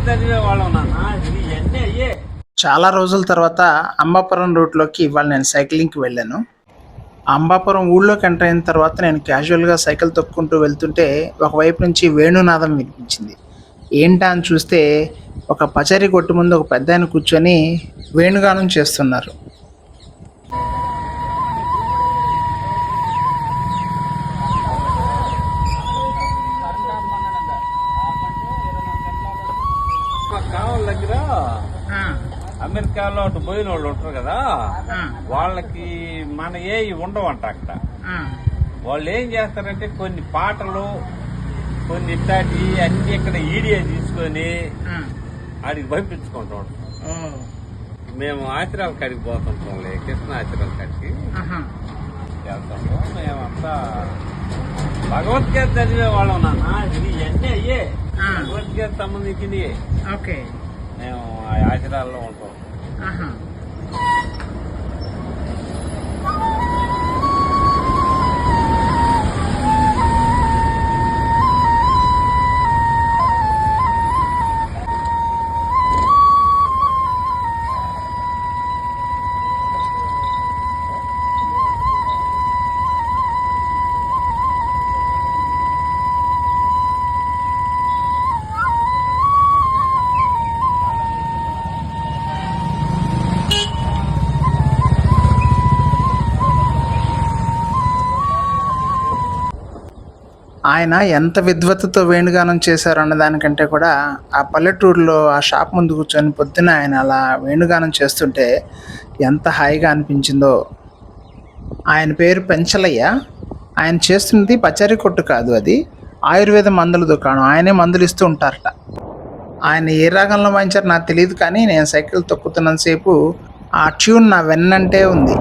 చదివేవాళ్ళం నాన్న, ఇవన్నీ అయ్యే. చాలా రోజుల తర్వాత అంబాపురం రూట్లోకి ఇవాళ నేను సైక్లింగ్కి వెళ్ళాను. అంబాపురం ఊళ్ళోకి ఎంటర్ అయిన తర్వాత నేను క్యాజువల్గా సైకిల్ తొక్కుంటూ వెళ్తుంటే ఒకవైపు నుంచి వేణునాదం వినిపించింది. ఏంటా అని చూస్తే ఒక పచారీ కొట్టు ముందు ఒక పెద్ద ఆయన కూర్చొని వేణుగానం చేస్తున్నారు. కావాల దగ్గర అమెరికాలో అటు పోయిన వాళ్ళు ఉంటారు కదా, వాళ్ళకి మన ఏ ఉండవంట అక్కడ. వాళ్ళు ఏం చేస్తారంటే కొన్ని పాటలు, కొన్ని ఇట్లాంటి అన్ని ఇక్కడ ఈడియా తీసుకొని ఆడికి పంపించుకుంటాం. మేము ఆశ్రయాల కాడికి పోతుంటాం, కృష్ణ ఆశ్రయాల కాడికి వెళ్తాము. మేమంతా భగవద్గీత చదివేవాళ్ళం నాన్న, ఇవన్నీ అయ్యే భగవద్గీత సంబంధించింది. మేము ఆ ఆశ్రయాల్లో ఉంటాం. ఆయన ఎంత విద్వత్తుతో వేణుగానం చేశారు అన్న దానికంటే కూడా ఆ పల్లెటూరులో ఆ షాప్ ముందు కూర్చొని పొద్దున ఆయన అలా వేణుగానం చేస్తుంటే ఎంత హాయిగా అనిపించిందో. ఆయన పేరు పెంచలయ్య. ఆయన చేస్తున్నది పచారీ కొట్టు కాదు, అది ఆయుర్వేద మందుల దుకాణం. ఆయనే మందులు ఇస్తూ ఉంటారట. ఆయన ఏ రాగంలో వాయించారో నాకు తెలియదు, కానీ నేను సైకిల్ తొక్కుతున్నంతసేపు ఆ ట్యూన్ నా వెన్నంటే ఉంది.